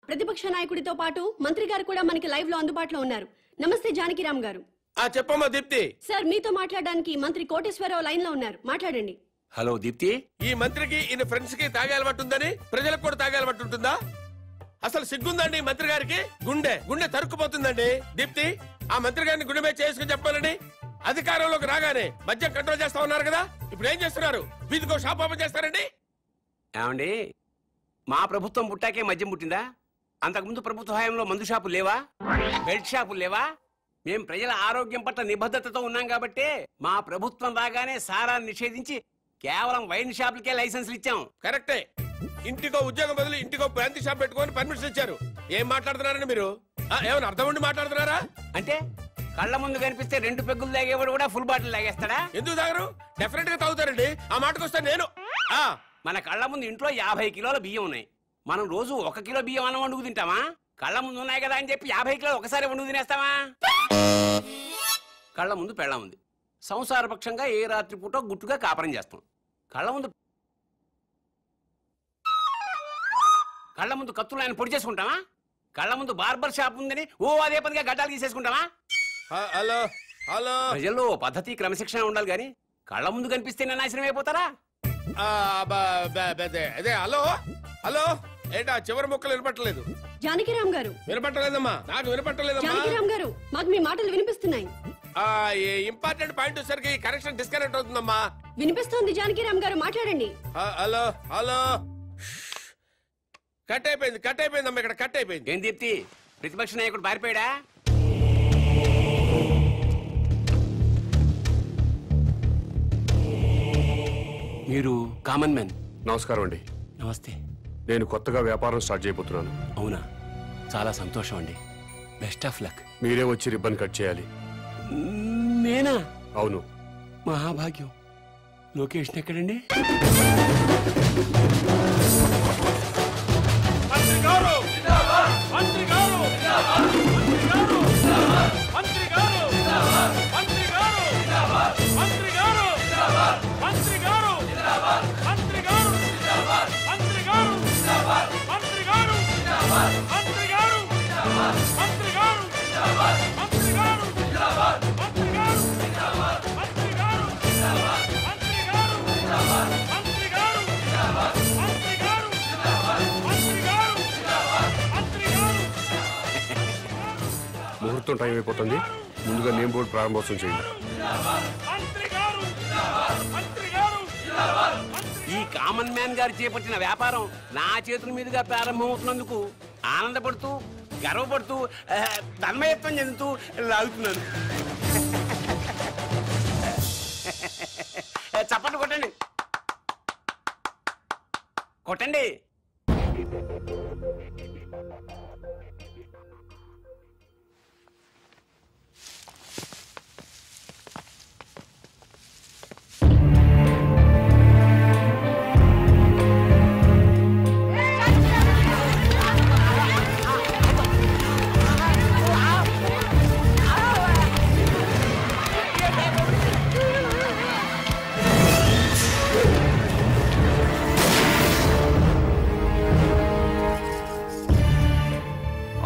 ప్రతిపక్ష నాయకుడితో పాటు మంత్రి గారు కూడా మనకి లైవ్ లో అందుబాటులో ఉన్నారు. నమస్తే జానకిరామ్ గారు. చెప్పమ్మా దీప్తి. సార్ మీతో మాట్లాడడానికి మంత్రి కోటేశ్వరరావు లైన్ లో ఉన్నారు, మాట్లాడండి. హలో దీప్తి. ఈ మంత్రికి ఈయన ఫ్రెండ్స్ కి తాగే అలవాటు ఉందని ప్రజలకు కూడా తాగే అలవాటు ఉంటుందా? అసలు సిగ్గుందండి మంత్రి గారికి? గుండె గుండె తరుక్కుపోతుందండి. దీప్తి, ఆ మంత్రి గారిని గుండె మీద చేసుకుని చెప్పాలని అధికారంలోకి రాగానే మద్యం కంట్రోల్ చేస్తా ఉన్నారు కదా, ఇప్పుడు ఏం చేస్తున్నారు? వీధికో షాప్ ఓపెన్ చేస్తారండి. ఏమండి, మా ప్రభుత్వం పుట్టాకే మద్యం పుట్టిందా? అంతకుముందు ప్రభుత్వ హయాంలో మందు షాపులు లేవా? బెల్ట్ షాపులు లేవా? మేం ప్రజల ఆరోగ్యం పట్ల నిబద్ధతతో ఉన్నాం కాబట్టి మా ప్రభుత్వం రాగానే సారాన్ని నిషేధించి కేవలం వైన్ షాపులకే లైసెన్సులు ఇచ్చాం. కరెక్టే. ఇంటికో ఉద్యోగం బదులు ఇంటికో బ్రాంతి షాప్ పెట్టుకొని పర్మిషన్ ఇచ్చారు. ఏం మాట్లాడుతున్నారండి మీరు? ఏమైనా అర్థం ఉండి మాట్లాడుతున్నారా? అంటే కళ్ళ ముందు కనిపిస్తే 2 పెగ్గులు తాగేవాడు కూడా ఫుల్ బాటిల్ తాగేస్తాడా? ఎందుకు తాగరు? డెఫినెట్ గా తాగుతారండి. ఆ మాటకు వస్తే నేను మన కళ్ళ ముందు ఇంట్లో 50 కిలోల బియ్యం ఉన్నాయి. మనం రోజు 1 కిలో బియ్యం అన్నం వండుకు తింటామా? కళ్ళ ముందు ఉన్నాయి కదా అని చెప్పి 50 కిలోలు ఒకసారి వండుకు తినేస్తామా? కళ్ళ ముందు పెళ్ళం ఉంది. సంసారపక్షంగా ఏ రాత్రి పూట గుట్టుగా కాపురం చేస్తాం. కళ్ళ ముందు కత్తులు ఆయన పొడి చేసుకుంటామా? కళ్ళ ముందు బార్బర్ షాప్ ఉందని అదే పనిగా గడ్డాలు తీసేసుకుంటామా? హలో హలో, ప్రజల్లో పద్ధతి క్రమశిక్షణ ఉండాలి గాని కళ్ళ ముందు కనిపిస్తే నాశనం అయిపోతారా? అదే హలో హలో, ఏంటా చివరి ముక్కలు వినపట్టలేదు? జానకిరామ్ గారు. వినపట్టలేదమ్మా, నాకు వినపట్టలేదమ్మా. జానకిరామ్ గారు, మాకు మీ మాటలు వినిపిస్తున్నాయి. ఇంపార్టెంట్ పాయింట్ వచ్చేసరికి కనెక్షన్ డిస్కనెక్ట్ అవుతుందమ్మా. వినిపిస్తోంది జానకిరామ్ గారు, మాట్లాడండి. హలో హలో, కట్ అయిపోయిందమ్మా, ఇక్కడ కట్ అయిపోయింది. ఏం దీప్తి, ప్రతిపక్ష నాయకుడు పారిపోయాడా? మీరు కామన్ మ్యాన్. నమస్కారం అండి. నమస్తే. నేను కొత్తగా వ్యాపారం స్టార్ట్ చేయబోతున్నాను. అవునా, చాలా సంతోషం అండి. Best of luck. మీరే వచ్చి రిబ్బన్ కట్ చేయాలి. నేనా? అవును. మహాభాగ్యం. లొకేషన్ ఎక్కడండి? ముహూర్తం టైం అయిపోతుంది. ముందుగా నేమ్ బోర్డు ప్రారంభోత్సవం చేయండి. ఈ కామన్ మ్యాన్ గారు చేపట్టిన వ్యాపారం నా చేతుల మీదుగా ప్రారంభమవుతున్నందుకు ఆనందపడుతూ గర్వపడుతూ తన్మయత్వం చెందుతూ లాగుతున్నాను. చప్పట్లు కొట్టండి, కొట్టండి.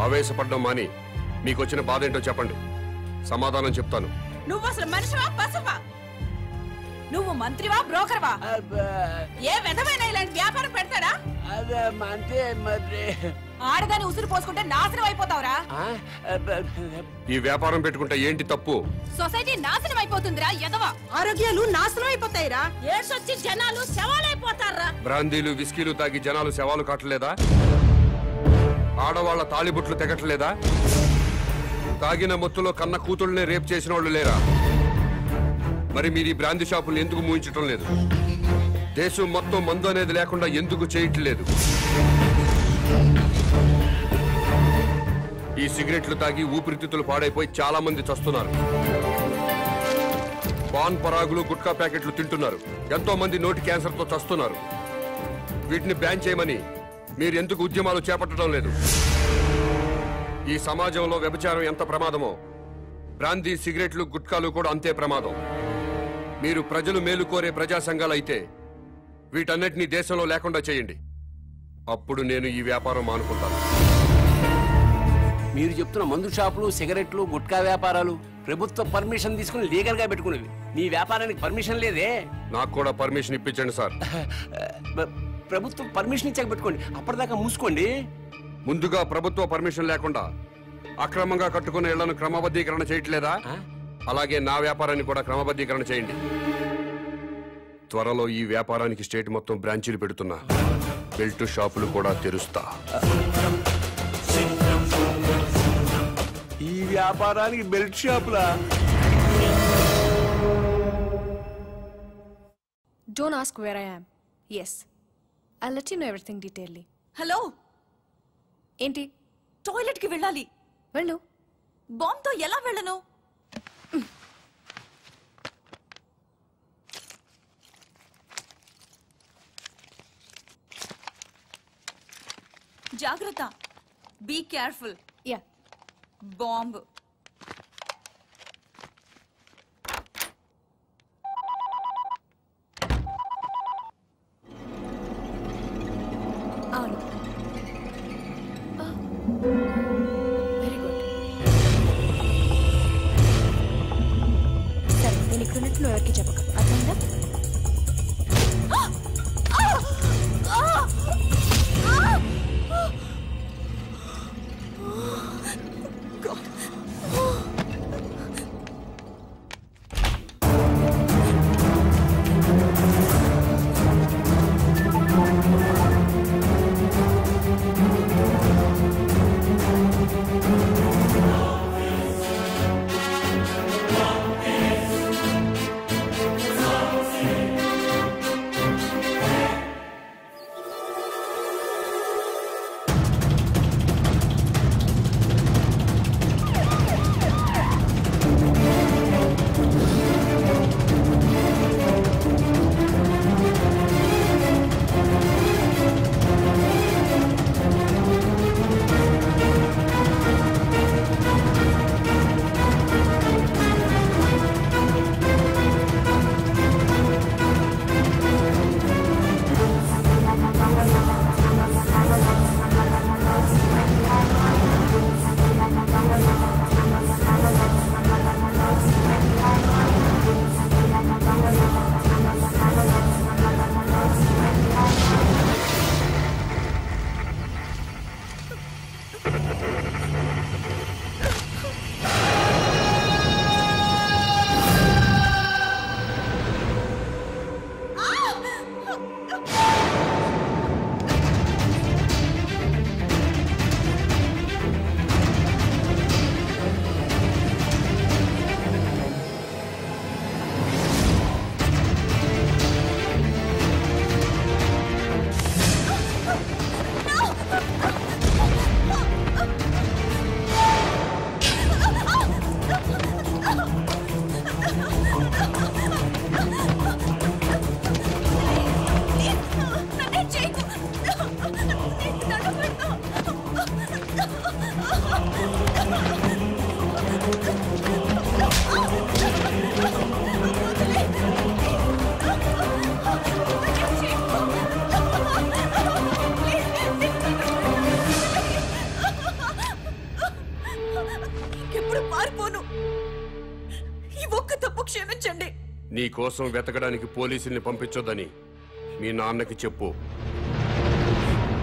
ఆవేశపడ్డం మాని మీకు వచ్చిన బాధ ఏంటో చెప్పండి, సమాధానం చెప్తాను. నువ్వు అసలు మనిషివా పశువా? నువ్వు మంత్రివా బ్రోకర్వా? ఏ విధమైన ఇలాంటి వ్యాపారం పెడతాడా? ఆడదాన్ని ఉసురు పోసుకుంటే నాశనం అయిపోతావురా. ఈ వ్యాపారం పెట్టుకుంటే ఏంటి తప్పు? సొసైటీ నాశనం అయిపోతుందిరా ఎదవా. ఆరోగ్యాలు నాశనం అయిపోతాయిరా. ఏడ్సొచ్చి జనాలు శవాలైపోతారా. బ్రాందీలు విస్కీలు తాగి జనాలు శవాలు కాటలేదా? ఆడవాళ్ల తాళిబుట్లు తెగట్లేదా? తాగిన మొత్తులో కన్న కూతుళ్ళనే రేప్ చేసిన వాళ్ళు లేరా? మరి మీరు ఈ బ్రాందీ షాపులు ఎందుకు మూయించటం లేదు? దేశం మొత్తం మందు అనేది లేకుండా ఎందుకు చేయట్లేదు? ఈ సిగరెట్లు తాగి ఊపిరితిత్తులు పాడైపోయి చాలా మంది చస్తున్నారు. పాన్ పరాగులు గుట్కా ప్యాకెట్లు తింటున్నారు. ఎంతో మంది నోటి క్యాన్సర్తో చస్తున్నారు. వీటిని బ్యాన్ చేయమని మీరు ఎందుకు ఉద్యమాలు చేపట్టడం లేదు? ఈ సమాజంలో వ్యభిచారం ఎంత ప్రమాదమో బ్రాందీ సిగరెట్లు గుట్కాలు కూడా అంతే ప్రమాదం. మీరు ప్రజలు మేలు కోరే ప్రజా సంఘాలైతే వీటన్నిటినీ దేశంలో లేకుండా చేయండి. అప్పుడు నేను ఈ వ్యాపారం మానుకుంటాను. మీరు చెప్తున్న మందు షాపులు, సిగరెట్లు, గుట్కా వ్యాపారాలు ప్రభుత్వ పర్మిషన్ తీసుకుని లీగల్ గా పెట్టుకునేవి. మీ వ్యాపారానికి పర్మిషన్ లేదే. నాకు కూడా పర్మిషన్ ఇప్పించండి సార్. ప్రభుత్వం పర్మిషన్ ఇచ్చాక పెట్టుకోండి, అప్పటిదాకా మూసుకోండి. ముందుగా ప్రభుత్వ పర్మిషన్ లేకుండా అక్రమంగా కట్టుకున్న ఇళ్లను క్రమబద్ధీకరణ చేయట్లేదా? అలాగే నా వ్యాపారాన్ని కూడా క్రమబద్ధీకరణ చేయండి. త్వరలో ఈ వ్యాపారానికి స్టేట్ మొత్తం బ్రాంచీలు పెడుతున్నా. బెల్ట్ షాపులు కూడా తెరుస్తా. ఈ వ్యాపారానికి belt షాపులా? Don't ask where I am. Yes, I'll let you know everything detailedly. Hello, ఏంటి? టాయిలెట్ కి వెళ్ళాలి. వెళ్ళు. బాంబ్ తో ఎలా వెళ్ళను? జాగ్రత్త. Be careful. యా. బాంబ్. అవును. Very good. సరే, నేను ఇక్కడ ఉన్నట్టు నువ్వు ఎవరికి చెప్పక, అర్థమైందా? నీ కోసం వెతకడానికి పోలీసుల్ని పంపించొద్దని మీ నాన్నకి చెప్పు.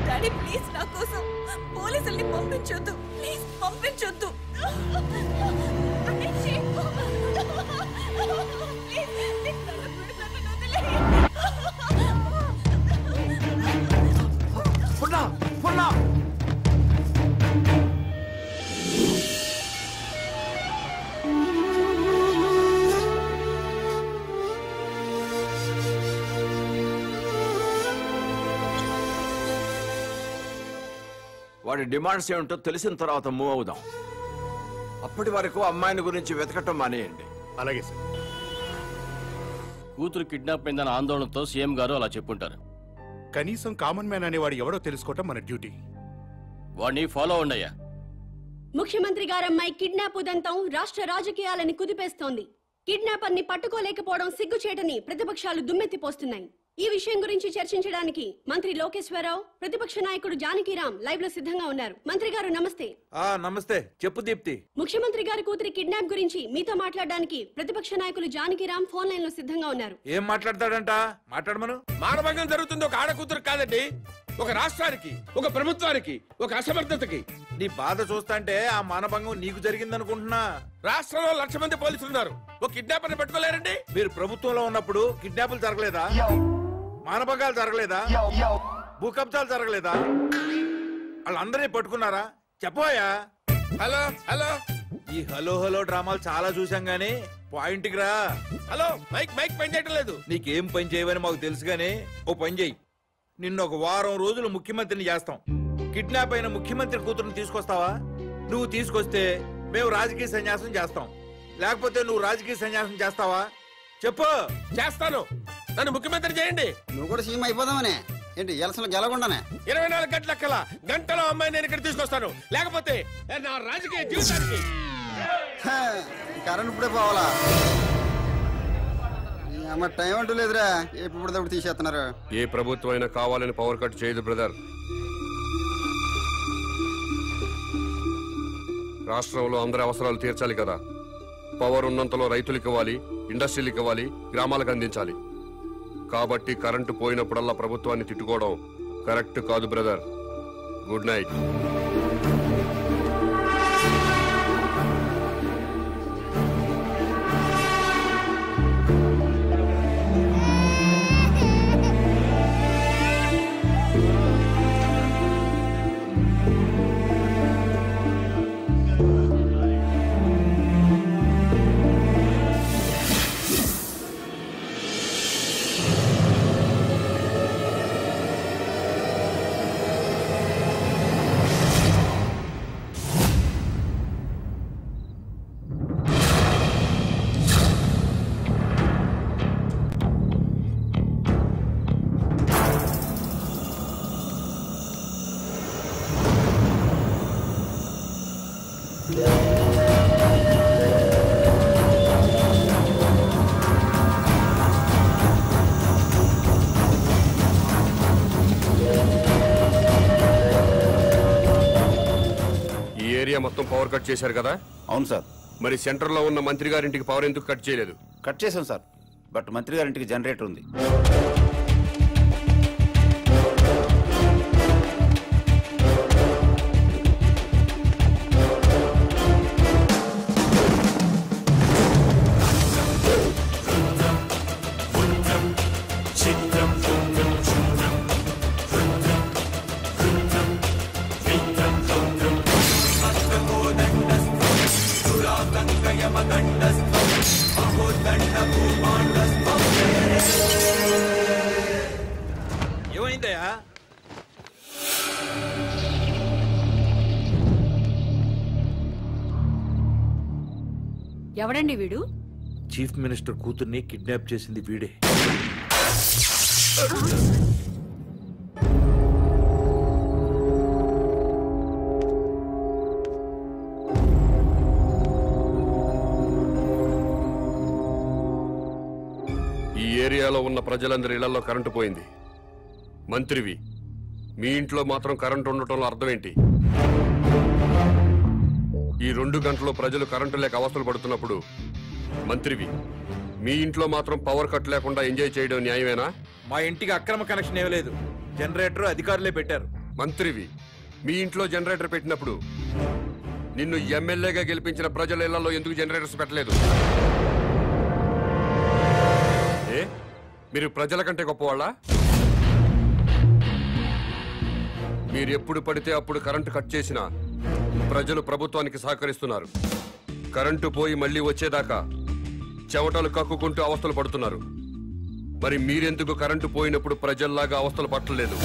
డాడీ ప్లీజ్ నా కోసం పోలీసుల్ని పంపించొద్దు. ప్లీజ్ పంపించొద్దు. వాడి డిమాండ్స్ ఏమిటో తెలిసిన తర్వాత మూవ్ అవుదాం. అప్పటి వరకు అమ్మాయిని గురించి వెతకటం మానేయండి. అలాగే సార్. కూతురు కిడ్నాప్ అయిందన్న ఆందోళనతో సీఎం గారు అలా చెప్పుంటారు. కనీసం కామన్ మ్యాన్ అనేవాడు ఎవడో తెలుసుకోవటం మన డ్యూటీ. వాడిని ఫాలో అవ్వండియ్యా. ముఖ్యమంత్రి గారమ్మాయి కిడ్నాప్ ఉదంతం రాష్ట్ర రాజకీయాలని కుదిపేస్తోంది. కిడ్నాపర్ ని పట్టుకోలేకపోవడం సిగ్గుచేటని ప్రతిపక్షాలు దుమ్మెత్తిపోస్తున్నాయి. ఈ విషయం గురించి చర్చించడానికి మంత్రి లోకేశ్వరరావు, ప్రతిపక్ష నాయకుడు జానకిరాం లైవ్ లో సిద్ధంగా ఉన్నారు. మంత్రి గారు నమస్తే. నమస్తే. చెప్పు దీప్తి. ముఖ్యమంత్రి గారి కూతురి కిడ్నాప్ గురించి మీతో మాట్లాడడానికి ప్రతిపక్ష నాయకులు జానకిరాం ఫోన్ లైన్ లో సిద్ధంగా ఉన్నారు. ఏం మాట్లాడతాడంట? మాట్లాడమను. మానభంగం జరుగుతుంది ఒక ఆడ కూతురు కాదండి, ఒక రాష్ట్రానికి, ఒక ప్రభుత్వానికి, ఒక అసమర్థతకి. నీ బాధ చూస్తాంటే ఆ మానభంగం నీకు జరిగిందనుకుంటున్నా. రాష్ట్రంలో 1,00,000 మంది పోలీసులు ఉన్నారు, ఒక కిడ్నాపర్ ని పట్టుకోలేరండి. మీరు ప్రభుత్వంలో ఉన్నప్పుడు కిడ్నాపులు జరగలేదా? మానభంగాలు జరగలేదా? భూకబ్జాలు జరగలేదా? వాళ్ళందరినీ పట్టుకున్నారా? చెప్పోయా. Hello hello. ఈ హలో హలో డ్రామాలు చాలా చూసాం గానీ పాయింట్ కి రా. హలో, మైక్ మైక్ పని చేయటం లేదు. నీకేం పని చేయవని మాకు తెలుసు గానీ ఓ పని చెయ్యి. నిన్న ఒక వారం రోజులు ముఖ్యమంత్రిని చేస్తాం. కిడ్నాప్ అయిన ముఖ్యమంత్రి కూతురుని తీసుకొస్తావా? నువ్వు తీసుకొస్తే మేము రాజకీయ సన్యాసం చేస్తాం, లేకపోతే నువ్వు రాజకీయ సన్యాసం చేస్తావా? చెప్పు. చేస్తాను. నన్ను ముఖ్యమంత్రి చేయండి. నువ్వు కూడా సీఎం అయిపోదామనే ఏంటి? ఎలసలు గెలకుండానే 24 గంటల కల్లా గంటలో అమ్మాయి నేను ఇక్కడ తీసుకొస్తాను, లేకపోతే నా రాజకీయ జీవితానికి. కరెంట్ ఇప్పుడే పోవాలా? అమ్మ టైం అంటూ లేదురా, ఎప్పుడు తీసేస్తున్నారు. ఏ ప్రభుత్వం అయినా కావాలని పవర్ కట్ చేయదు బ్రదర్. రాష్ట్రంలో అందరి అవసరాలు తీర్చాలి కదా. పవర్ ఉన్నంతలో రైతులకు ఇవ్వాలి, ఇండస్ట్రీలకు ఇవ్వాలి, గ్రామాలకు అందించాలి. కాబట్టి కరెంటు పోయినప్పుడల్లా ప్రభుత్వాన్ని తిట్టుకోవడం కరెక్ట్ కాదు బ్రదర్. Good night. మొత్తం పవర్ కట్ చేశారు కదా? అవును సార్. మరి సెంటర్ లో ఉన్న మంత్రి గారింటికి పవర్ ఎందుకు కట్ చేయలేదు? కట్ చేశాం సార్, బట్ మంత్రి గారింటికి జనరేటర్ ఉంది. ఏమైందయ్యా? ఎవడండి వీడు? చీఫ్ మినిస్టర్ కూతుర్ని కిడ్నాప్ చేసింది వీడే. ఈ ఏరియాలో ఉన్న ప్రజలందరి ఇళ్లలో కరెంటు పోయింది. మంత్రివి, మీ ఇంట్లో మాత్రం కరెంటు ఉండటంలో అర్థం ఏంటి? ఈ 2 గంటలు ప్రజలు కరెంటు లేక అవస్థలు పడుతున్నప్పుడు మంత్రివి, మీ ఇంట్లో మాత్రం పవర్ కట్ లేకుండా ఎంజాయ్ చేయడం న్యాయమేనా? మా ఇంటికి అక్రమ కనెక్షన్ ఏమీ లేదు, జనరేటర్ అధికారులే పెట్టారు. మంత్రివి, మీ ఇంట్లో జనరేటర్ పెట్టినప్పుడు నిన్ను ఎమ్మెల్యేగా గెలిపించిన ప్రజల ఇళ్లలో ఎందుకు జనరేటర్స్ పెట్టలేదు? ఏ మీరు ప్రజల కంటే గొప్పవాళ్ళ? మీరు ఎప్పుడు పడితే అప్పుడు కరెంటు కట్ చేసినా ప్రజలు ప్రభుత్వానికి సహకరిస్తున్నారు. కరెంటు పోయి మళ్ళీ వచ్చేదాకా చెమటలు కక్కుకుంటూ అవస్థలు పడుతున్నారు. మరి మీరెందుకు కరెంటు పోయినప్పుడు ప్రజల్లాగా అవస్థలు పట్టలేదు?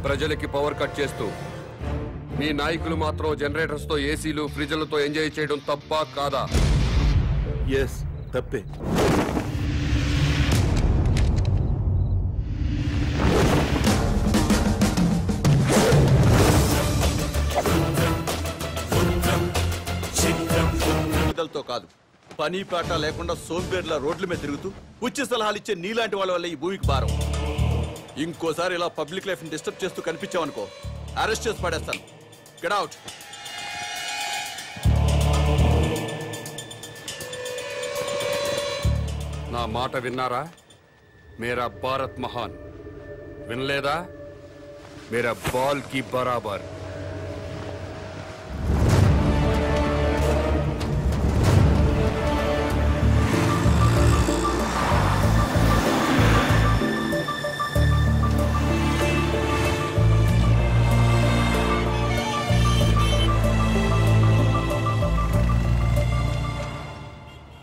ప్రజలకి పవర్ కట్ చేస్తూ మీ నాయకులు మాత్రం జనరేటర్స్ తో, ఏసీలు, ఫ్రిడ్జ్లతో ఎంజాయ్ చేయడం తప్పా కాదా? ఎస్, తప్పే. తో కాదు, పని పాట లేకుండా సోంబేర్ల రోడ్ల మీద తిరుగుతూ ఉచిత సలహాలు ఇచ్చే నీలాంటి వాళ్ళ వల్ల ఈ భూమికి భారం. ఇంకోసారి ఇలా పబ్లిక్ లైఫ్ ని డిస్టర్బ్ చేస్తూ కనిపించావనుకో అరెస్ట్ చేసి పడేస్తాను. Get out. నా మాట విన్నారా? మేరా భారత్ మహాన్. వినలేదా? మేరా బాల్ కి బరాబర్.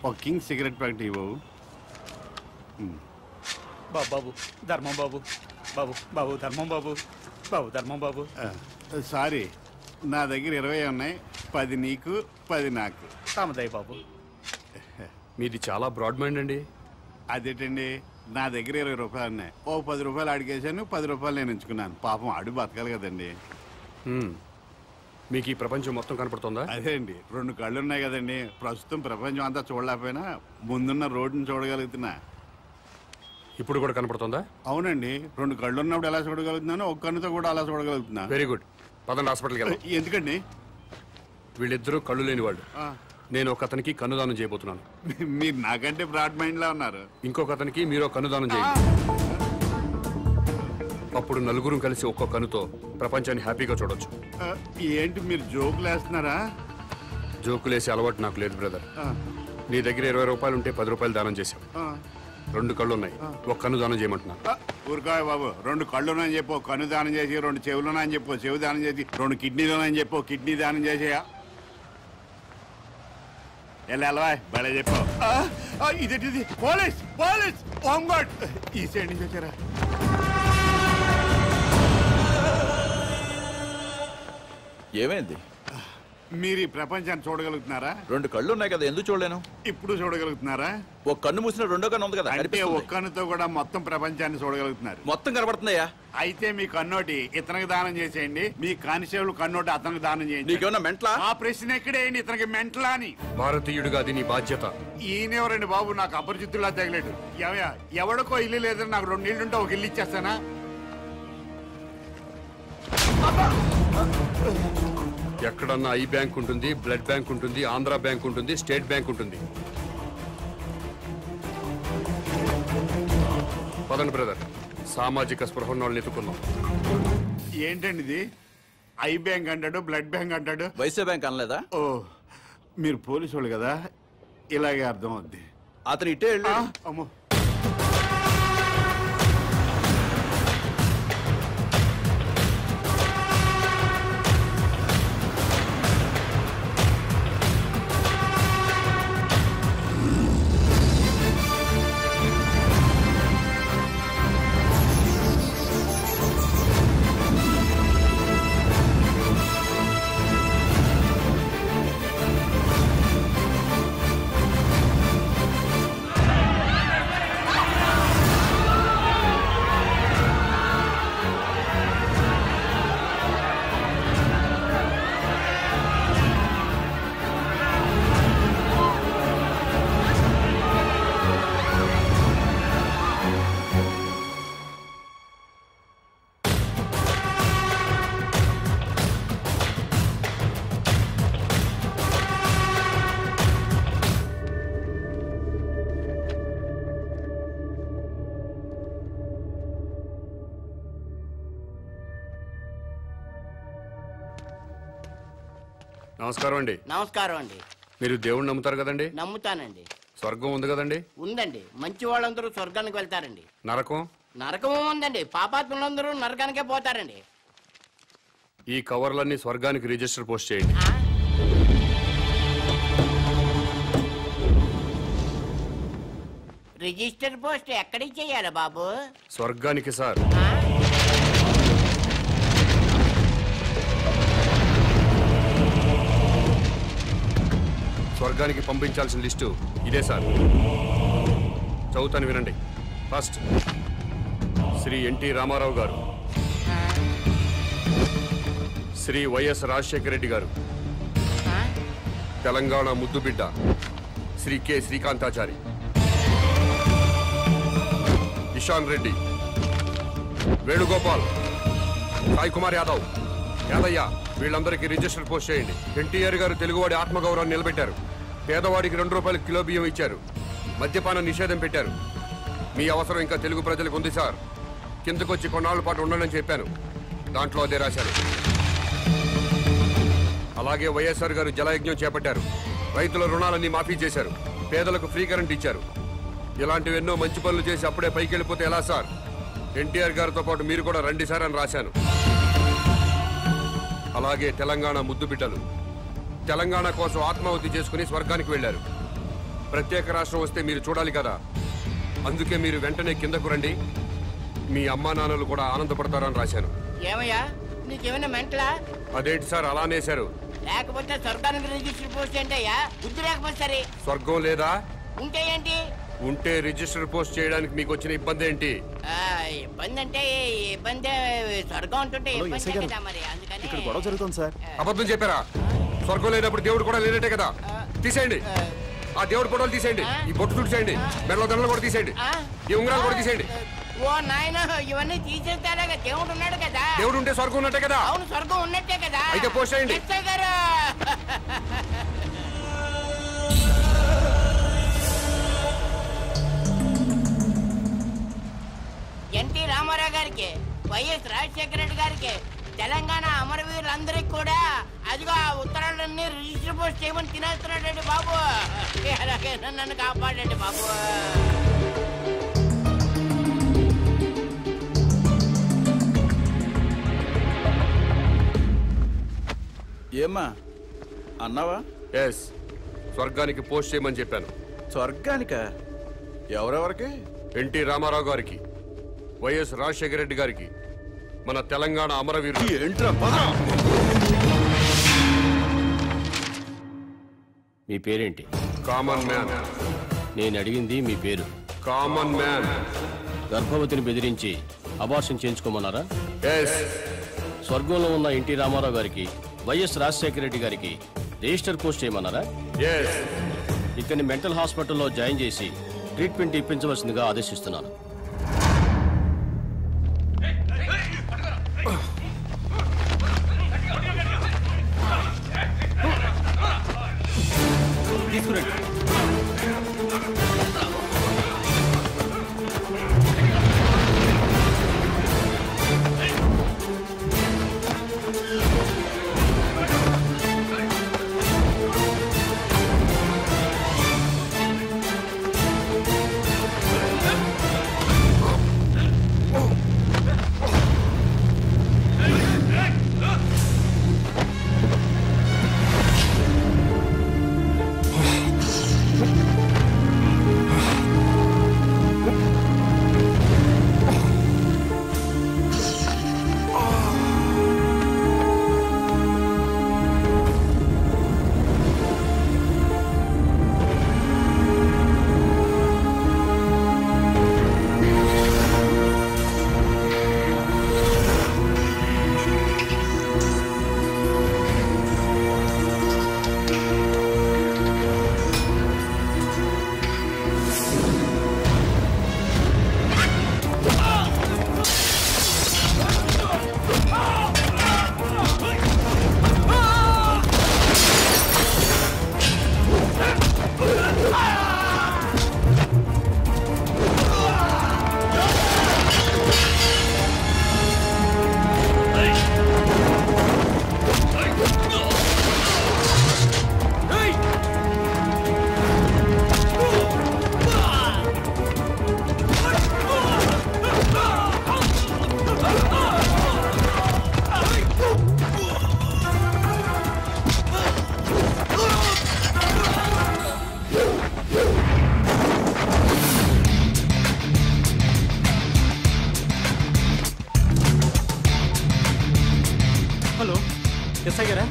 ఒక కింగ్ సిగరెట్ ప్యాకెట్ ఇవ్వవు. బాబు ధర్మం బాబు, బాబు బాబు ధర్మం బాబు, బాబు ధర్మం బాబు. సారీ, నా దగ్గర 20 ఉన్నాయి. 10 నీకు, 10 నాకు. తామదయ్య బాబు. మీది చాలా బ్రాడ్ మైండ్ అండి. అదేంటండి, నా దగ్గర 20 రూపాయలు ఉన్నాయి. ఓ 10 రూపాయలు అడిగేశాను, 10 రూపాయలు నేను ఉంచుకున్నాను. పాపం అడుగు బతకాలి కదండి. మీకు ఈ ప్రపంచం మొత్తం కనపడుతుందా? అదే అండి, 2 కళ్ళు ఉన్నాయి కదండి. ప్రస్తుతం ప్రపంచం అంతా చూడలేకపోయినా ముందున్న రోడ్డుని చూడగలుగుతున్నా. ఇప్పుడు కూడా కనపడుతుందా? అవునండి, 2 కళ్ళు ఉన్నప్పుడు ఎలా చూడగలుగుతున్నాను, ఒక కన్నుతో కూడా అలా చూడగలుగుతున్నా. Very good. పదండి హాస్పిటల్కి వెళ్దాం. ఎందుకండి? వీళ్ళిద్దరూ కళ్ళు లేని వాళ్ళు. నేను ఒక అతనికి కన్నుదానం చేయబోతున్నాను. మీరు నాకంటే బ్రాడ్ మైండ్ లా ఉన్నారు. ఇంకొక అతనికి మీరు కన్నుదానం చేయండి. అప్పుడు నలుగురు కలిసి ఒక్కో కన్నుతో ప్రపంచాన్ని హ్యాపీగా చూడొచ్చు. ఏంటి మీరు జోకులు వేస్తున్నారా? జోకులేసే అలవాటు నాకు లేదు బ్రదర్. నీ దగ్గర 20 రూపాయలు ఉంటే 10 రూపాయలు దానం చేశావు. 2 కళ్ళు ఉన్నాయి, ఒక కన్ను దానం చేయమంటున్నా. ఊరుకాయ బాబు, 2 కళ్ళున్నాయని చెప్పు కన్ను దానం చేసి, 2 చెవులున్నాయని చెప్పు చెవు దానం చేసి, 2 కిడ్నీలున్నాయని చెప్పు కిడ్నీ దానం చేసేయా. ఎలా బలే చెప్పు. ఇదేంటిది? పోలీస్ పోలీస్ హోమ్ గార్డ్ ఈ సైడ్ నుంచి వచ్చారా? ఏమైంది? మీరు ఈ ప్రపంచాన్ని చూడగలుగుతున్నారా? 2 కళ్ళు ఉన్నాయి కదా, ఎందుకు చూడలేను? ఇప్పుడు చూడగలుగుతున్నారా? ఒక కన్ను మూసిన రెండో కన్ను ఉంది కదా, అంటే ఒక కన్నుతో కూడా మొత్తం ప్రపంచాన్ని చూడగలుగుతున్నారు. మొత్తం కనబడుతుందయ్యా. అయితే మీ కన్నోటి ఇతనికి దానం చేసేయండి, మీ కానిస్టేబుల్ కన్నోటి అతనికి దానం చేయండి. నీకేమన్నా మెంట్లా? ఆ ప్రశ్న ఎక్కడేయండి, ఇతనికి మెంట్లా అని. భారతీయుడిగా అది నీ బాధ్యత. ఈయనెవరండి బాబు, నాకు అపరిచితుల్లా తగలేడు. ఎవడికో ఇల్లు లేదని నాకు 2 ఇళ్ళుంటే ఒక ఇల్లు ఇచ్చేస్తానా? ఎక్కడన్నా ఐ బ్యాంక్ ఉంటుంది, బ్లడ్ బ్యాంక్ ఉంటుంది, ఆంధ్ర బ్యాంక్ ఉంటుంది, స్టేట్ బ్యాంక్ ఉంటుంది. పదండి బ్రదర్, సామాజిక స్పృహ ఉన్న వాళ్ళని ఎత్తుకుందాం. ఏంటండి ఇది? ఐ బ్యాంక్ అంటాడు, బ్లడ్ బ్యాంక్ అంటాడు. వైసే బ్యాంక్ అనలేదా? ఓ, మీరు పోలీసు వాళ్ళు కదా, ఇలాగే అర్థం అవుద్ది. అతను ఇటే వెళ్ళి. అమ్మో, నమస్కారం అండి. నమస్కారం అండి. మీరు దేవుణ్ణి నమ్ముతారు కదండి? నమ్ముతానండి. స్వర్గం ఉంది కదండి? ఉందండి. మంచి వాళ్ళందరూ స్వర్గానికి వెళ్తారండి. నరకం? నరకం ఉందండి. పాపాత్ములందరూ నరకానికే పోతారండి. ఈ కవర్లన్నీ స్వర్గానికి రిజిస్టర్ పోస్ట్ చేయండి. రిజిస్టర్ పోస్ట్ ఎక్కడికి చేయాలి బాబు? స్వర్గానికి సార్. స్వర్గానికి పంపించాల్సిన లిస్టు ఇదే సార్. చదువుతాను వినండి. ఫస్ట్ శ్రీ ఎన్టీ రామారావు గారు, శ్రీ వైఎస్ రాజశేఖర రెడ్డి గారు, తెలంగాణ ముద్దుబిడ్డ శ్రీ కె శ్రీకాంతాచారి, ఇషాన్ రెడ్డి, వేణుగోపాల్, సాయి కుమార్ యాదవ్, యాదయ్య వీళ్ళందరికీ రిజిస్టర్ పోస్ట్ చేయండి. ఎన్టీఆర్ గారు తెలుగువాడి ఆత్మగౌరవాన్ని నిలబెట్టారు. పేదవాడికి 2 రూపాయలు కిలో బియ్యం ఇచ్చారు. మద్యపాన నిషేధం పెట్టారు. మీ అవసరం ఇంకా తెలుగు ప్రజలకు ఉంది సార్. కిందకొచ్చి కొన్నాళ్ళ పాటు ఉండనని చెప్పాను. దాంట్లో అదే రాశాను. అలాగే వైఎస్ఆర్ గారు జలయజ్ఞం చేపట్టారు. రైతుల రుణాలన్నీ మాఫీ చేశారు. పేదలకు ఫ్రీ కరెంట్ ఇచ్చారు. ఇలాంటివి ఎన్నో మంచి పనులు చేసి అప్పుడే పైకి వెళ్ళిపోతే ఎలా సార్? ఎన్టీఆర్ గారితో పాటు మీరు కూడా రండి సార్ అని రాశాను. అలాగే తెలంగాణ ముద్దు బిడ్డలు తెలంగాణ కోసం ఆత్మాహుతి చేసుకుని స్వర్గానికి వెళ్లారు. ప్రత్యేక రాష్ట్రం వస్తే మీరు చూడాలి కదా. అందుకే మీరు వెంటనే కిందకు రండి. మీ అమ్మా నాన్నలు కూడా ఆనందపడతారని రాశాను. ఏమయ్యా నీకేమైనా మెంటలా? అదేంటి సార్ అలానేశారు? లేకపోతే స్వర్గానికి రిజిస్టర్ పోస్ట్ ఏంటయ్యా? బుద్ధి లేకపోతే సరే. స్వర్గం లేదా? ఉంటే ఏంటి? ఉంటే రిజిస్టర్ పోస్ట్ చేయడానికి మీకు వచ్చిన ఇబ్బంది ఏంటి? ఇబ్బంది అంటే ఇబ్బంది స్వర్గం ఉంటుంటే ఇబ్బంది కదా మరి. అందుకని ఇక్కడ గొడవ జరుగుతుంది సార్. అబద్ధం చెప్పారా? స్వర్గం లేనప్పుడు దేవుడు కూడా లేనట్టే కదా. తీసేయండి ఆ దేవుడు ఫోటోలు, తీసేయండి ఈ బొట్టు తుడిచేయండి, మెడలో దండలు కూడా తీసేయండి, ఈ ఉంగరాలు కూడా తీసేయండి. ఓ నాయన ఇవన్నీ తీసేస్తారా? దేవుడు ఉన్నాడు కదా. దేవుడు ఉంటే స్వర్గం ఉన్నట్టే కదా. అవును స్వర్గం ఉన్నట్టే కదా. అయితే పోస్ట్ చేయండి. ఎన్టీ రామారావు గారికి, వైఎస్ రాజశేఖర రెడ్డి గారికి, తెలంగాణ అమరవీరులందరికీ కూడా అదిగో ఆ ఉత్తరాలన్నీ రిజిస్టర్ పోస్ట్ చేయమని తినేస్తున్నాడండి బాబు. అలాగే నన్ను కాపాడండి బాబు. ఏమ్మా అన్నావా? ఎస్, స్వర్గానికి పోస్ట్ చేయమని చెప్పాను. స్వర్గానిక? ఎవరెవరికి? ఎన్టీ రామారావు గారికి, వైఎస్ రాజశేఖర రెడ్డి గారికి, మన తెలంగాణ అమరవీరులు. ఏంట్రా? మీ పేరేంటి? Common man. నేను అడిగింది మీ పేరు. Common man. గర్భవతిని బెదిరించి అబార్షన్ చేయించుకోమన్నారా? ఎస్. స్వర్గంలో ఉన్న ఎన్టీ రామారావు గారికి, వైఎస్ రాజశేఖర రెడ్డి గారికి రిజిస్టర్ పోస్ట్ చేయమన్నారా? ఎస్. ఇక్కడిని మెంటల్ హాస్పిటల్లో జాయిన్ చేసి ట్రీట్మెంట్ ఇప్పించవలసిందిగా ఆదేశిస్తున్నాను. తీసుకురండి. హలో ఎస్ఐ గారా?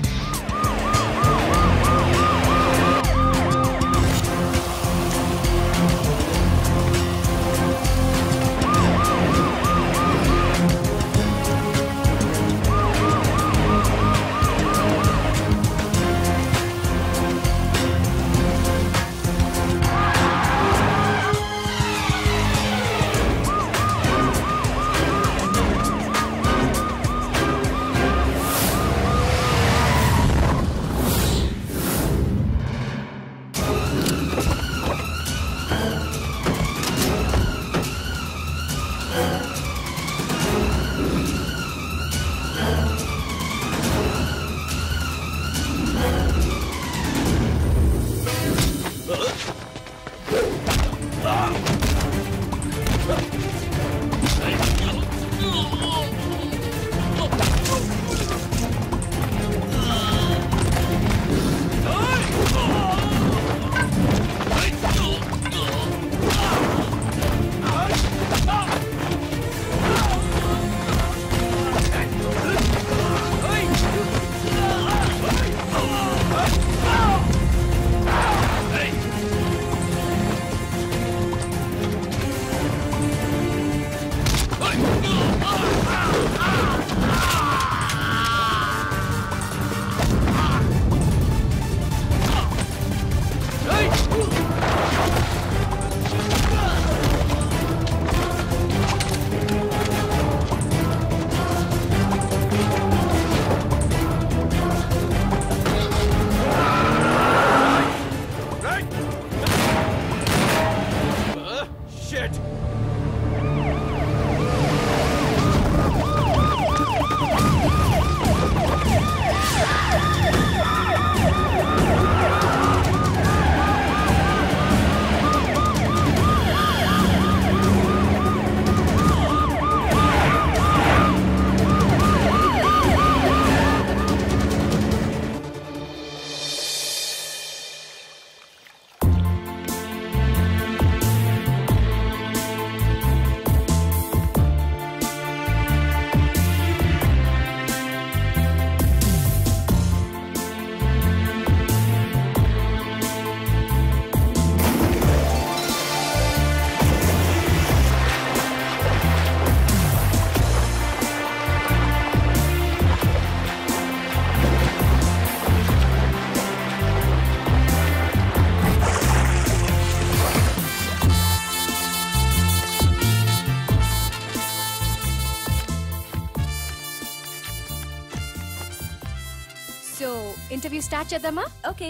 సో ఇంటర్వ్యూ స్టార్ట్ చేద్దామా? ఓకే.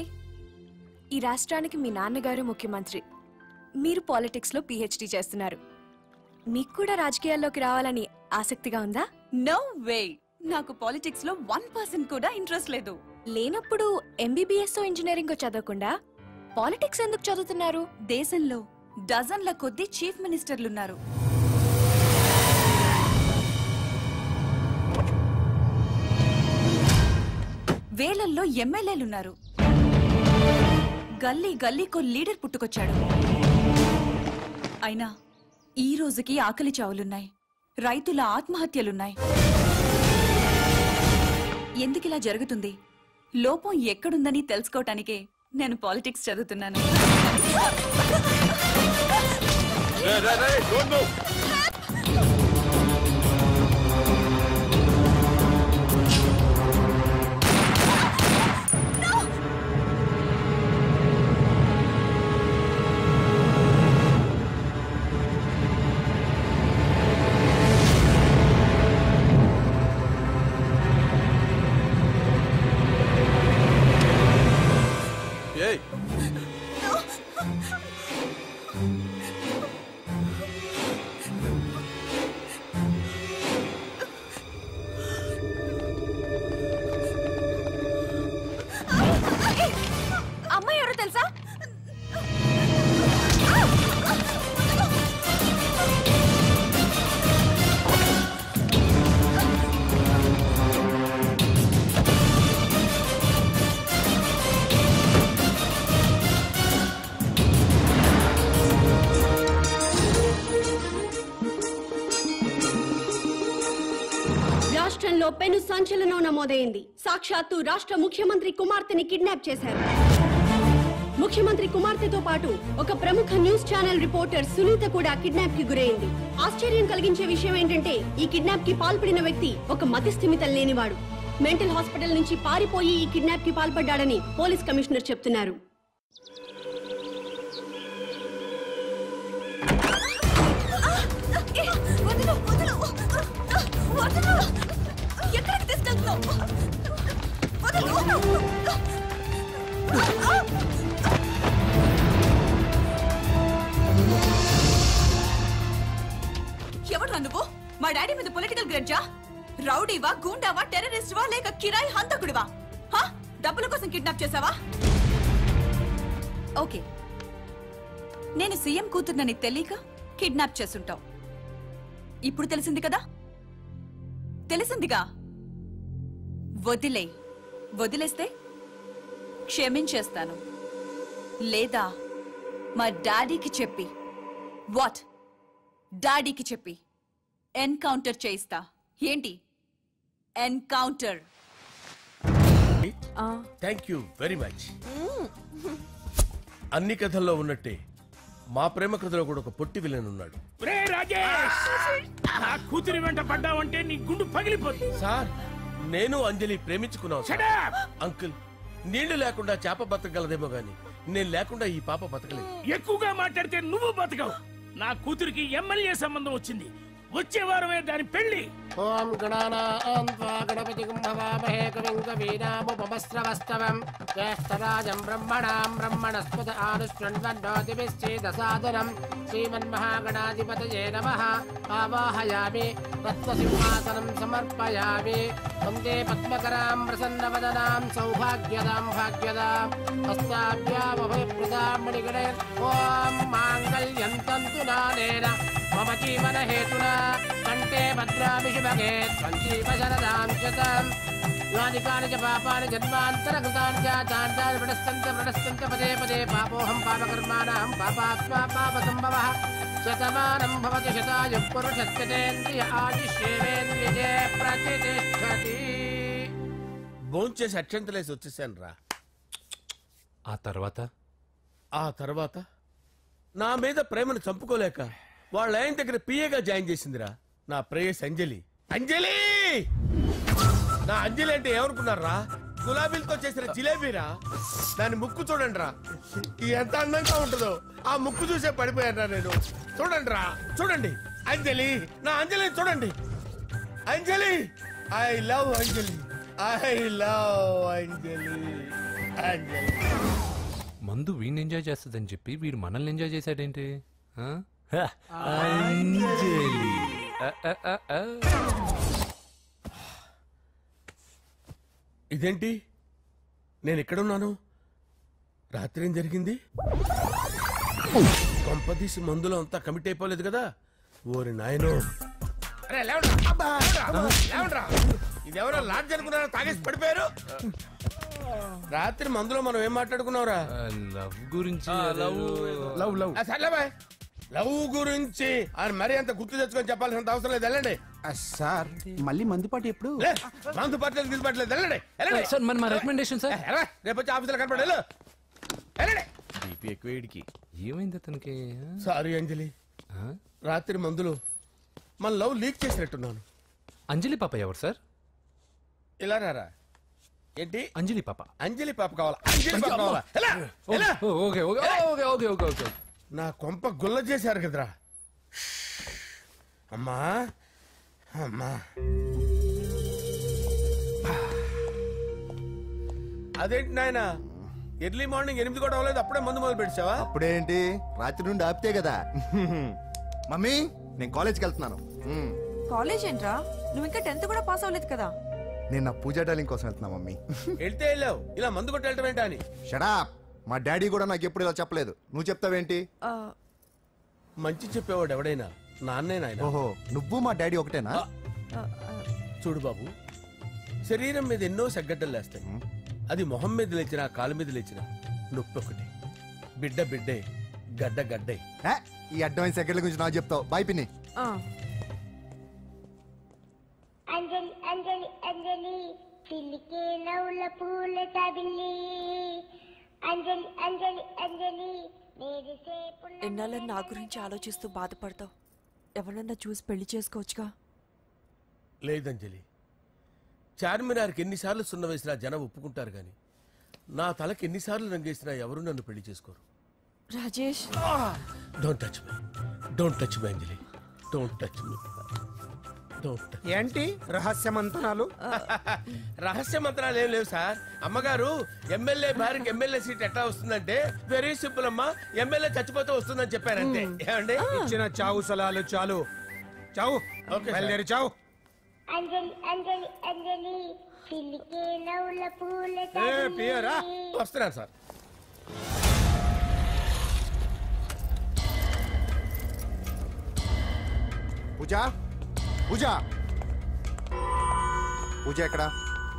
ఈ రాష్ట్రానికి మీ నాన్నగారు ముఖ్యమంత్రి, మీరు పాలిటిక్స్ లో పిహెచ్డి చేస్తున్నారు. మీకు కూడా రాజకీయాల్లోకి రావాలని ఆసక్తిగా ఉందా? నో వే, నాకు పాలిటిక్స్ లో 1% కూడా ఇంట్రెస్ట్ లేదు. లేనప్పుడు ఎంబీబీఎస్ ఇంజనీరింగ్ చదవకుండా పాలిటిక్స్ ఎందుకు చదువుతున్నారు? దేశంలో డజన్ల కొద్దీ చీఫ్ మినిస్టర్లున్నారు. వేలల్లో ఎమ్మెల్యేలున్నారు. గల్లీ గల్లీకో లీడర్ పుట్టుకొచ్చాడు. అయినా ఈ రోజుకి ఆకలి చావులున్నాయి, రైతుల ఆత్మహత్యలున్నాయి. ఎందుకిలా జరుగుతుంది? లోపం ఎక్కడుందని తెలుసుకోవటానికే నేను పాలిటిక్స్ చదువుతున్నాను. అమ్మాయి ఎవరో తెలుసా? రాష్ట్రంలో పెను సంచలనం నమోదైంది. సాక్షాత్తు రాష్ట్ర ముఖ్యమంత్రి కుమార్తెని కిడ్నాప్ చేశారు. ముఖ్యమంత్రి కుమార్తెతో పాటు ఒక ప్రముఖ న్యూస్ ఛానల్ రిపోర్టర్ సునీత కూడా కిడ్నాప్ కి గురైంది. ఆశ్చర్యం కలిగించే విషయం ఏంటంటే ఈ కిడ్నాప్ కి పాల్పడిన వ్యక్తి ఒక మతిస్థిమితం లేనివాడు. మెంటల్ హాస్పిటల్ నుంచి పారిపోయి ఈ కిడ్నాప్ కి పాల్పడ్డాడని పోలీస్ కమిషనర్ చెప్తున్నారు. ఎక్కడికి తీసుకెళ్తున్నావు? ఎవరు నువ్వు? మా డాడీ మీద పొలిటికల్ గ్రడ్జా? రౌడీవా, గూండావా, టెర్రరిస్టువా, లేక కిరాయి హంతకుడివా? డబ్బుల కోసం కిడ్నాప్ చేసావా? ఓకే, నేను సీఎం కూతుర్నని తెలియక కిడ్నాప్ చేసుంటావు. ఇప్పుడు తెలిసింది కదా? తెలిసిందిగా. వదిలేస్తే క్షమించేస్తాను, లేదా మా డాడీకి చెప్పి డాడీకి చెప్పి ఎన్కౌంటర్ చేయిస్తా. ఏంటి encounter? Thank you very much. అన్ని కథల్లో ఉన్నట్టే మా ప్రేమ కథలో కూడా ఒక పొట్టి విలన్ ఉన్నాడు. కూతురి వెంట పడ్డావంటే నీ గుండు పగిలిపోతుంది. సార్, నేను అంజలి ప్రేమించుకున్నాను. అంకుల్, నీళ్లు లేకుండా చేప బతకగలదేమో గాని నేను లేకుండా ఈ పాప బతకలేదు. ఎక్కువగా మాట్లాడితే నువ్వు బతకవు. నా కూతురికి ఎమ్మెల్యే సంబంధం వచ్చింది. వచ్చే వారమే దాని పెళ్లి. ఓం గణానాం త్వా గణపతిం భవామహే కవిం కవీనాముపమస్రవస్తవం జ్యేష్ఠరాజం బ్రహ్మణాం బ్రహ్మణస్పద ఆనుష్ఠ్వన్నోతిభిశ్చేదసాదనం శ్రీమన్మహాగణాధిపతయే నమః. ఆవాహయామి తత్వసింహాసనం సమర్పయామి. వందే పద్మకరాం ప్రసన్నవదనాం సౌభాగ్యదాం భాగ్యదాం హస్తాభ్యామభయప్రదాం మణిగణైర్. ఓం మాంగళ్యం తంతు నానేన మమ జీవన హేతునా కంటే భద్రామి శుభగే త్వం జీవ శరదాం శతం. యాని కాని చ పాపాని జన్మాంతరకృతాని చ తాని ప్రణశ్యంత పదే పదే పాపోహం పాపకర్మాణం పాపాత్మా పాపసంభవః. శతమానం భవతి శతాయుః పురుషస్యేంద్రియ ఆదిశ్యేవేంద్రియే ప్రతిష్ఠతి. భోంచేసి అక్షంతలేసి వచ్చేసాను రా. ఆ తర్వాత నా మీద ప్రేమను చంపుకోలేక వాళ్ళ ఆయన దగ్గర పిఏగా జాయిన్ చేసిందిరా నా ప్రేయస్ అంజలి. అంజలి! నా అంజలి అంటే ఏమనుకున్నారా? గులాబీలతో చేసిన జిలేబీరా. దాని ముక్కు చూడండి రా, ఎంత అందంగా ఉంటుందో. ఆ ముక్కు చూసే పడిపోయారా నేను. చూడండి రా, చూడండి అంజలి, నా అంజలిని చూడండి. Anjali, I love Anjali. I love Anjali. Anjali మందు వీడిని ఎంజాయ్ చేస్తుందని చెప్పి వీడు మనల్ని ఎంజాయ్ చేశాడేంటి? ఆ? అంజలి. ఇదేంటి, నేను ఎక్కడున్నాను? రాత్రి ఏం జరిగింది? కొంపదీసి మందులో అంతా కమిట్ అయిపోలేదు కదా? ఓరి నాయనో. ఇదెవరో లాడ్జ్ అనుకున్నారా? తాగేసి పడిపోయారు. రాత్రి మందులో మనం ఏం మాట్లాడుకున్నావురా? లవ్ గురించి. లవ్ గురించి మరీ అంత గుర్తు తెచ్చుకొని చెప్పాల్సినంత అవసరం లేదు. వెళ్ళండి సార్. మళ్ళీ మందుపాటి ఎప్పుడు? మందు పట్టలేదు గిల్పట్లేదు. వెళ్ళండి సార్. మన రికమెండేషన్ సార్. రేపు వచ్చి ఆఫీసులో కనపడేలు. వెళ్ళండి. ఏమైంది అతనికి? సారీ అంజలి, రాత్రి మందులో మన లవ్ లీక్ చేసినట్టున్నాను. అంజలి పాప ఎవరు సార్? ఇలా రారా. ఏంటి అంజలి పాప? అంజలి పాప కావాలా? అంజలి పాప కావాలా? Okay okay okay okay okay okay. నా కొంప గుల్ల చేశారు కదరా. అమ్మా అమ్మా. అదేంటి నాయన, ఎర్లీ మార్నింగ్ 8 కూడా అవ్వలేదు, అప్పుడే మందు మొదలు పెట్టావా? అప్పుడేంటి, రాత్రి నుండి ఆపితే కదా. మమ్మీ, నేను కాలేజ్కి వెళ్తున్నాను. కాలేజ్ ఏంట్రా? నువ్వు ఇంకా 10th కూడా పాస్ అవ్వలేదు కదా. నేను నా పూజా డాలింగ్ కోసం వెళ్తున్నా మమ్మీ. వెళ్తే వెళ్ళావు, ఇలా మందు కొట్టి వెళ్ళటం ఏంటా అని. షడా, మా డాడీ కూడా నాకు ఎప్పుడు ఇలా చెప్పలేదు. నువ్వు చెప్తావేంటి? మంచి చెప్పేవాడు ఎవడైనా నాన్నే నాయన. ఓహో, నువ్వు మా డాడీ ఒకటేనా? చూడు బాబు, శరీరం మీద ఎన్నో సగ్గడ్డలు లేస్తాయి. అది మొహం మీద లేచినా కాలు మీద లేచినా నొప్పి ఒకటి. బిడ్డ బిడ్డే, గడ్డ గడ్డే. ఈ అడ్వాన్స్ సెకండ్ల గురించి నాకు చెప్తావు. బాయ్ పిన్ని. అంజలి అంజలి అంజలి చిలికే నవ్వుల పూల తబిల్లి. అంజలి అంజలి అంజలి ఎన్నాళ్ళ నా గురించి ఆలోచిస్తూ బాధపడతావు? ఎవరన్నా చూసి పెళ్లి చేసుకోవచ్చుగా. లేదంజలి, చార్మినార్కి ఎన్నిసార్లు సున్న వేసినా జనం ఒప్పుకుంటారు గాని నా తలకి ఎన్నిసార్లు రంగేసినా ఎవరు నన్ను పెళ్లి చేసుకోరు. Rajesh, don't touch me, don't touch me Anjali, don't touch me. ఏంటి రహస్య మంత్రాలు? రహస్య మంత్రాలు ఏం లేవు సార్. అమ్మగారు ఎమ్మెల్యే భార్యకి ఎమ్మెల్యే సీట్ ఎట్లా వస్తుందంటే వెరీ సింపుల్ అమ్మా, ఎమ్మెల్యే చచ్చిపోతే వస్తుందని చెప్పారంటే. ఏమండి, ఇచ్చిన చావు సలాలు చాలు. చావు, బయలుదేరి చావు. అంజలి అంజలి అంజలి చిలికే నవ్వుల పూల తబిల్లి. వస్తున్నాను సార్. పూజ, పూజ, పూజ ఎక్కడ?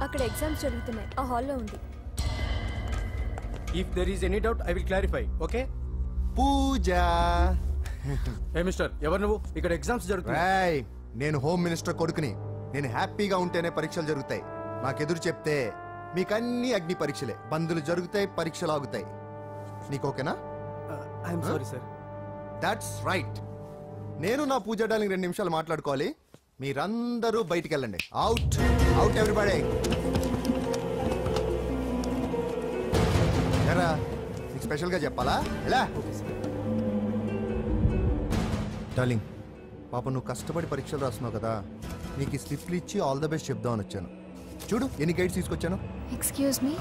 అక్కడ ఎగ్జామ్స్ జరుగుతున్నాయి, ఆ హాల్లో ఉంది. If there is any doubt I will clarify. Okay Pooja. ఏ మిస్టర్, ఎవరు నువ్వు? ఇక్కడ ఎగ్జామ్స్ జరుగుతున్నాయి. నేను హోమ్ మినిస్టర్ కొడుకుని. నేను హ్యాపీగా ఉంటేనే పరీక్షలు జరుగుతాయి. నాకెదురు చెప్తే మీకన్నీ అగ్ని పరీక్షలే. బందులు జరుగుతాయి, పరీక్షలు ఆగుతాయి. నీకు ఓకేనా? I'm sorry sir. That's right. నేను నా పూజ డాలింగ్ 2 నిమిషాలు మాట్లాడుకోవాలి. మీరందరూ బయటికి వెళ్ళండి. Out out everybody. ఎరా, నీకు స్పెషల్గా చెప్పాలా? ఎలా డార్లింగ్, పాప నువ్వు కష్టపడి పరీక్షలు రాస్తున్నావు కదా, నీకు ఈ స్లిప్లు ఇచ్చి ఆల్ ద బెస్ట్ చెప్దామని వచ్చాను. చూడు ఎన్ని గైడ్స్ తీసుకొచ్చాను. Excuse me.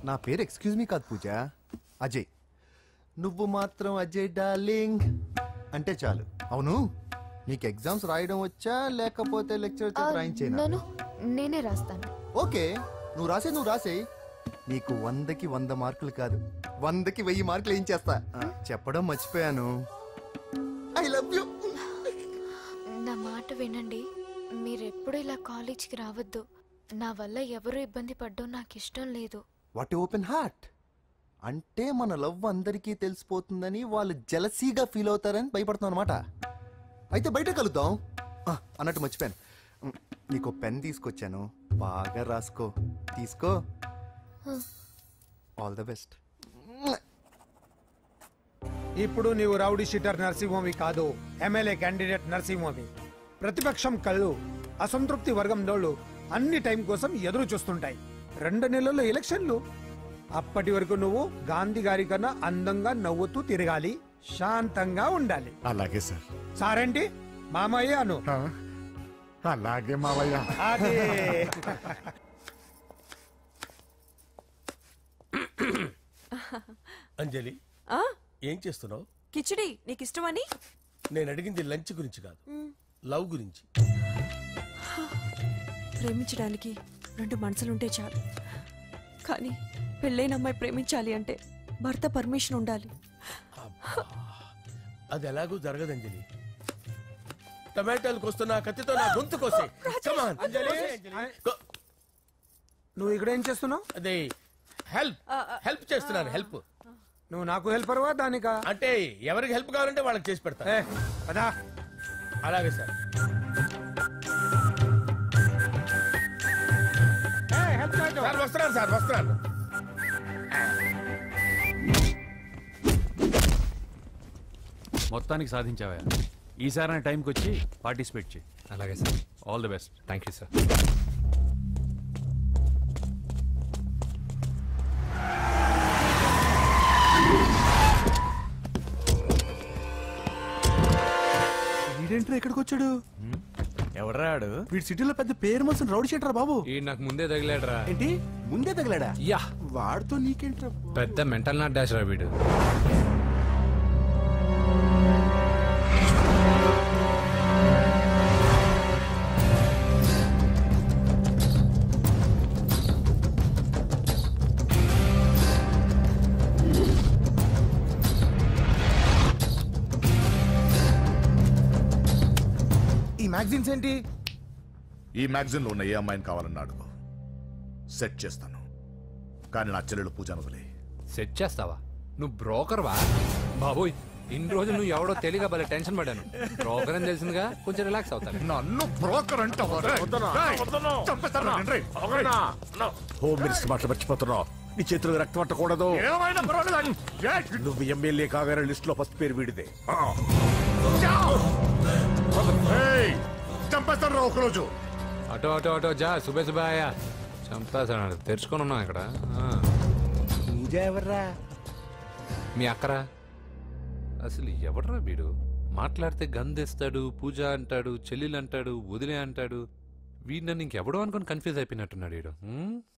నా పేరు ఎక్స్క్యూజ్ మీ కాదు పూజ, అజయ్. నువ్వు మాత్రం అజయ్ డార్లింగ్ అంటే చాలు. అవును, నీకు ఎగ్జామ్స్ రాయడం వచ్చా లేకపోతే లెక్చర్ రాయించేనా? నేనే రాస్తాను. ఓకే, నువ్వు రాసే. నీకు 100కి 100 మార్కులు కాదు, 100కి 1000 మార్కులు ఏం చేస్తా. చెప్పడం మర్చిపోయాను, ఐ లవ్ యూ. నా మాట వినండి, మీరెప్పుడు ఇలా కాలేజ్కి రావద్దు. నా వల్ల ఎవరు ఇబ్బంది పడ్డం నాకు ఇష్టం లేదు. వాట్ ఓపెన్ హార్ట్ అంటే మన లవ్ అందరికీ తెలిసిపోతుందని వాళ్ళు జలసీగా ఫీల్ అవుతారని భయపడుతున్నాం అనమాట. అయితే బయట కలుద్దాం. అన్నట్టు మర్చిపోయాను, నీకు పెన్ తీసుకొచ్చాను, బాగా రాసుకో. తీసుకో. All the best. ఇప్పుడు నీవు రౌడీ షీటర్ నరసింహవి కాదు, ఎమ్మెల్యే క్యాండిడేట్ నరసింహవి. ప్రతిపక్షం కళ్ళు అసంతృప్తి వర్గంలోళ్ళు అన్ని టైం కోసం ఎదురు చూస్తుంటాయి. 2 నెలల్లో ఎలక్షన్లు. అప్పటి వరకు నువ్వు గాంధీ గారి కన్నా అందంగా నవ్వుతూ తిరగాలి, శాంతంగా ఉండాలి. అలాగే సార్. సారేంటి మామయ్య అను. అలాగే మావయ్య. అదే అంజలి ఆ ఏం చేస్తున్నావు? కిచిడి నీకు ఇష్టమని. నేను అడిగింది లంచ్ గురించి కాదు, లవ్ గురించి. ప్రేమించడానికి రెండు మనసులుంటే చాలు, కానీ పెళ్ళైన అమ్మాయి ప్రేమించాలి అంటే భర్త పర్మిషన్ ఉండాలి. అది ఎలాగూ జరగదు అంజలి. టమాటాలు కోస్తున్నా కత్తితో నా గొంతు కోసే. నువ్వు ఇక్కడ ఏం చేస్తున్నావు? అదే హెల్ప్ చేస్తున్నాను. హెల్ప్. నువ్వు నాకు హెల్పర్వా దానికా? అంటే ఎవరికి హెల్ప్ కావాలంటే వాళ్ళకి చేసి పెడతా. అదా అలాగే సార్. సార్ వస్తున్నాను సార్, వస్తున్నాను. మొత్తానికి సాధించావా? ఈసారి టైంకి వచ్చి పార్టిసిపేట్ చేయి. అలాగే sir. All the best. Thank you sir. వీడేంట్రా ఇక్కడికి వచ్చాడు? ఎవడ్రాడు? వీడి సిటీలో పెద్ద పేరు మోసిన రౌడీ షీటర్ బాబు. ఈ నాకు ముందే తగిలాడరా. ఏంటి ముందే తగిలాడా? యా, వాడితో నీకేంట్రా? పెద్ద మెంటల్ నాట్ డాష్ రా వీడు. మ్యాగజైన్స్ ఏంటి? ఈ మ్యాగజైన్ లో ఉన్న ఏ అమ్మాయిని కావాలని అడుగు, సెట్ చేస్తాను. కానీ నా చెల్లెలు పూజను వదిలే. సెట్ చేస్తావా? నువ్వు బ్రోకర్ వా? బాబోయ్, ఇన్ని రోజులు నువ్వు ఎవడో తెలియక భలే టెన్షన్ పడ్డాను. బ్రోకర్ అని తెలిసిందిగా కొంచెం రిలాక్స్ అవుతాను. నన్ను బ్రోకర్ అంటావా? హోమ్ మినిస్టర్ మాటలు మర్చిపోతున్నావు. నీ చేతులకు రక్తం పట్టకూడదు. నువ్వు ఎమ్మెల్యే కాగానే లిస్ట్ లో ఫస్ట్ పేరు వీడిదే. చంపేస్తాను ఒకరోజు. అటో అటో అటో జా, సుబే సుబే ఆయా. చంపేస్తాడు. తెరుచుకొని ఉన్నాం ఇక్కడ. పూజ ఎవర్రా? మీ అక్కరా? అసలు ఎవడరా వీడు? మాట్లాడితే గంధేస్తాడు, పూజ అంటాడు, చెల్లెలు అంటాడు, వదిలే అంటాడు. వీడు నన్ను ఇంకెవడో అనుకుని కన్ఫ్యూజ్ అయిపోయినట్టున్నాడు వీడు.